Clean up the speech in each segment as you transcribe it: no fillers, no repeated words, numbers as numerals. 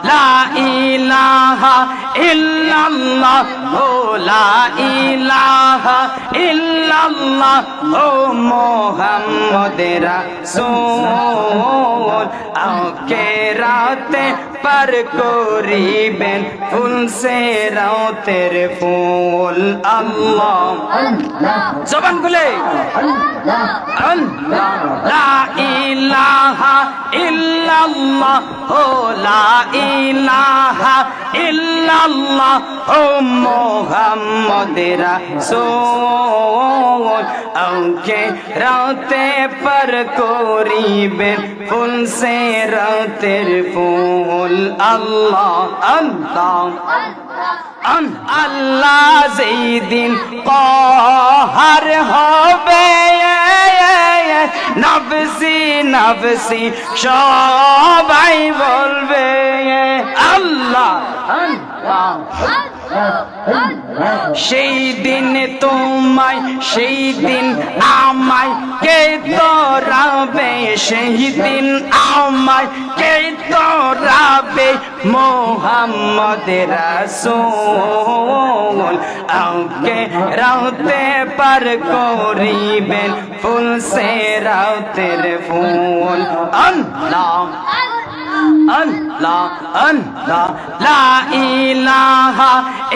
লা ইলাহা ইল্লাল্লাহ ও লা ইলাহা ইল্লাল্লাহ ও মুহাম্মদুর রাসূল আকে রাতে पर করিবেন ফুল সে রাতের ফুল আল্লাহ জবান খুলে আল্লাহ লা ইলাহা ইল্লাল্লাহ ও লা ইলাহা ইল্লাল্লাহ ও মুহাম্মদুর রাসূল আকে রাতে पर করিবেন ফুল সে রাতের ফুল আল্লাহ আল্লাহ আল্লাহ যেই দিন কহার হবে নফসি নফসি সবাই বলবে আল্লাহ আল্লাহ সেই দিন তোমায় সেই দিন আমায় কে তোরাবে সেই দিন আমায় কে তোরাবে মুহাম্মদুর রাসূল আকে রাতে पर করিবেন ফুল সে রাতের ফুল আল্লাহ আল্লাহ আল্লাহ লা ইলাহা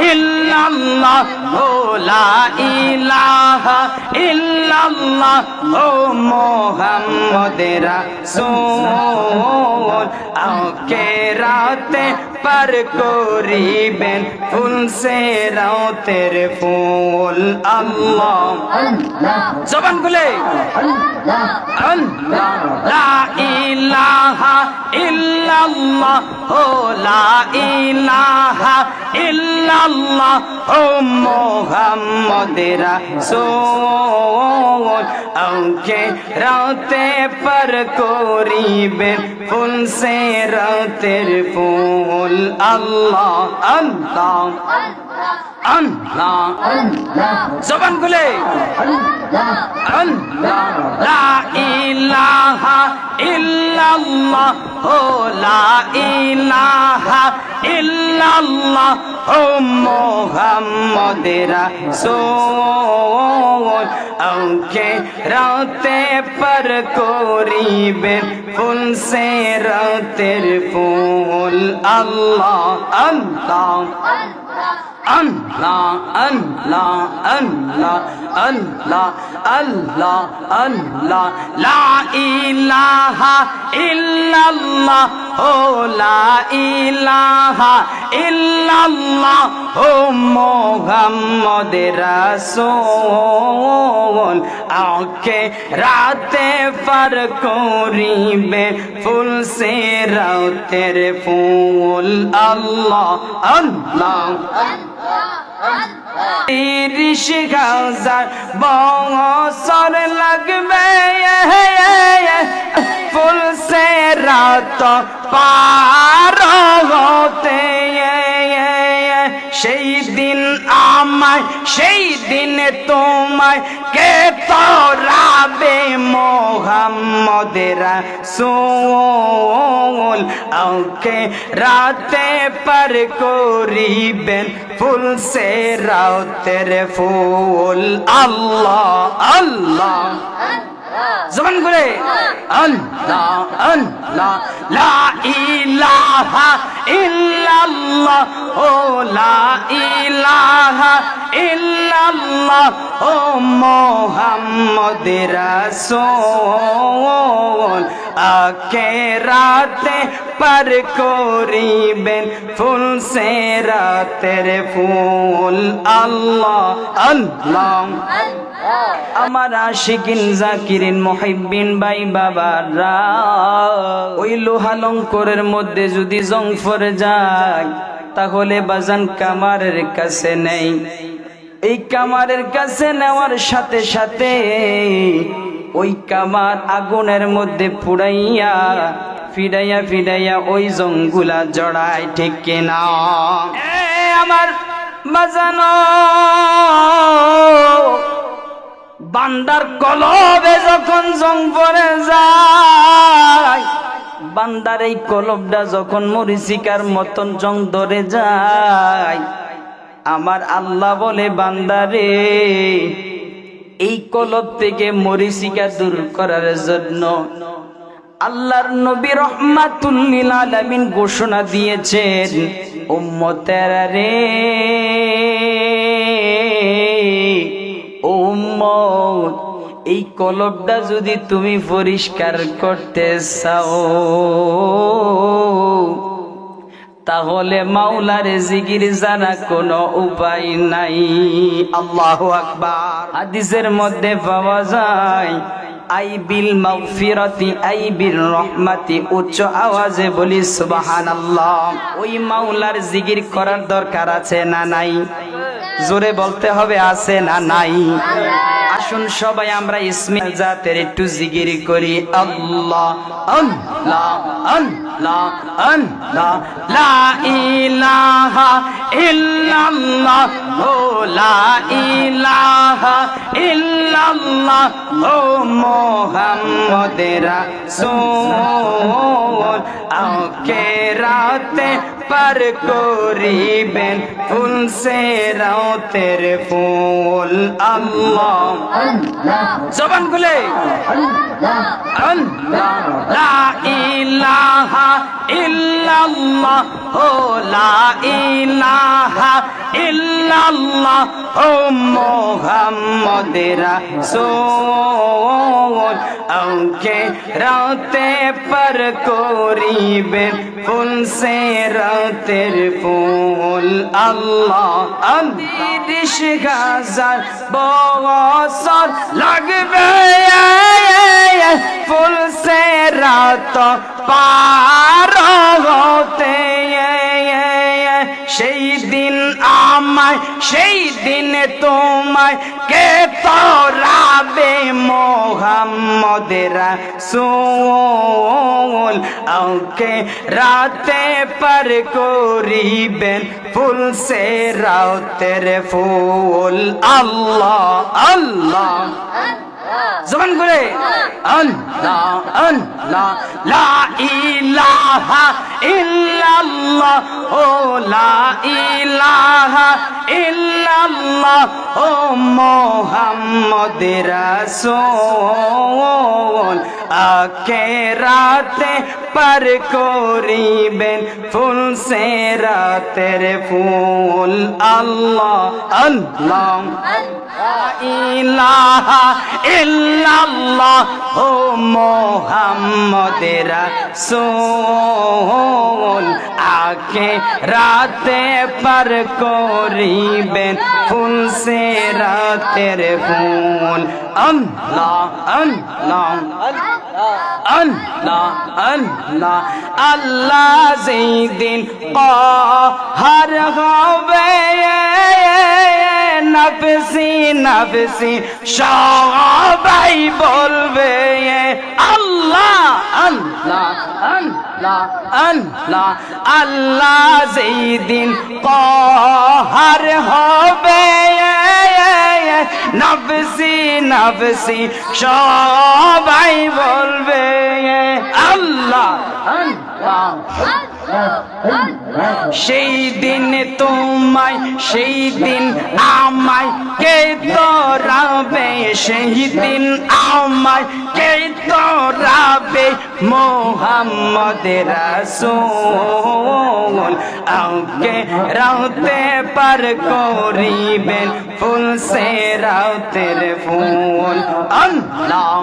ইল্লাল্লাহ ও লা ইলাহা ইল্লাল্লাহ ও মুহাম্মদুর রাসূল আকে রাতে पर করিবেন ফুল সে রাতের ফুল আল্লাহ জবান খুলে আল্লাহ লা ইলাহা ইল্লাল্লাহ ও লা ইলাহা ইল্লাল্লাহ ও মুহাম্মদুর রাসূল আকে রাতে पर করিবেন ফুল সে রাতের ফুল আল্লাহ আল্লাহ আল্লাহ জবান খুলে আল্লাহ লা ইলাহা ইল্লাল্লাহ ও লা ইলাহা ইল্লাল্লাহ ও মুহাম্মদুর রাসূল আকে রাতে पर করিবেন ফুল সে রাতের ফুল আল্লাহ আল্লাহ Allah Allah Allah Allah Allah Allah la ilaha illallah oh la ilaha illallah oh muhammadur rasul aake raate par koribe ful se rater ful Allah Allah তিরিশ হাজার বছর লাগবে ফুল সে রাত পার হতে সেই দিন আমায় সেই দিন তোমায় কে তোরাবে মুহাম্মদুর রাসূল আকে রাতে पर করিবেন ফুল সে রাতের ফুল আল্লাহ আল্লাহ জবান করে আল্লাহ আল্লাহ লা ইলাহা ইল্লাল্লাহ ও লা ইলাহা ইল্লাল্লাহ ও মুহাম্মদুর রাসূল আকে রাতে पर করিবেন ফুল সে রাতের ফুল আল্লাহ আল্লাহ আমার আশিকিন জাকিরিন মুহিব্বিন ভাই বাবারা ওই লোহা লঙ্করের মধ্যে যদি জং পড়ে যায় তাহলে বাজান কামারের কাছে নেই এই কামারের কাছে নেওয়ার সাথে সাথে ওই কামার আগুনের মধ্যে পুড়াইয়া ফিরাইয়া ফিরাইয়া ওই জঙ্গুলা জড়ায় ঠিক কিনা আমার বাজানো বান্দার কলবে যখন জং পড়ে যায় বান্দার এই কলবটা যখন মরিচিকার মতন জং ধরে যায়, আমার আল্লাহ বলে বান্দারে এই কলব থেকে মরিচিকা দূর করার জন্য আল্লাহর নবী রাহমাতুল লিল আলামিন ঘোষণা দিয়েছেন, উম্মতেরা রে, ও উম্মত, এই কলবটা যদি তুমি পরিষ্কার করতে চাও তাহলে মাওলার জিকির জানা কোনো উপায় নাই। আল্লাহু আকবার। হাদিসের মধ্যে পাওয়া যায়, আই বিল মাগফিরাতি আই বিল রহমাতি, উচ্চ আওয়াজে বলি সুবহানাল্লাহ। ওই মাওলার জিকির করার দরকার আছে না নাই? জোরে বলতে হবে, আছে না নাই? আসুন সবাই আমরা ইসমে জাতের একটু জিকির করি। আল্লাহ আল্লাহ আল্লাহ আল্লাহ, লা ইলাহা ইল্লাল্লাহ, ও লা ইলাহা ইল্লাল্লাহ, ও মুহাম্মাদুর রাসূল। আখিরাতে পার করিবেন ফুল সে রাতের ফুল। আল্লাহ জবান খুলে আল্লাহ, লা ইলাহা ইল্লাল্লাহ, ও লা ইলাহা ইল্লাল্লাহ, ও মুহাম্মাদুর রাসূল। আখিরাতে পার করিবেন ফুল সে রাতের ফুল। আল্লাহ 30,000 বছর লাগবে ফুল সে রাত পার হতে। সেই দিন আমায়, সেই দিন তোমায় কে তোরাবে মুহাম্মাদুর রাসূল। আখিরাতে পার করিবেন ফুল সে রাতের ফুল। আল্লাহ আল্লাহ জবান করে আল্লাহ আল্লাহ, লা ইলাহা ইল্লাল্লাহ, ও লা ইলাহা ইল্লাল্লাহ, ও মুহাম্মাদুর রাসূল। আখিরাতে পার করিবেন ফুল সে রাতের ফুল। আল্লাহ আল্লাহ লা ইলাহা ইল্লাল্লাহ, ও মুহাম্মাদুর রাসূল। আখিরাতে পার করিবেন ফুল সে রাতের ফুল। আল্লাহ আল্লাহ আল্লাহ আল্লাহ, আল্লাহ যেদিন কাহার হবে নফসি নফসি সবাই বলবে। আল্লাহ আল্লাহ আল্লাহ আল্লাহ, আল্লাহ যেদিন কাহার হবে নফসি নফসি সবাই বলবে। আল্লাহ আল্লাহ, সেই দিন তোমায়, সেই দিন আমায় কে তোরাবে, সেই দিন আমায় কে তোরাবে মুহাম্মাদুর রাসূল। আখিরাতে পার করিবেন ফুল সে রাতের ফুল। আল্লাহ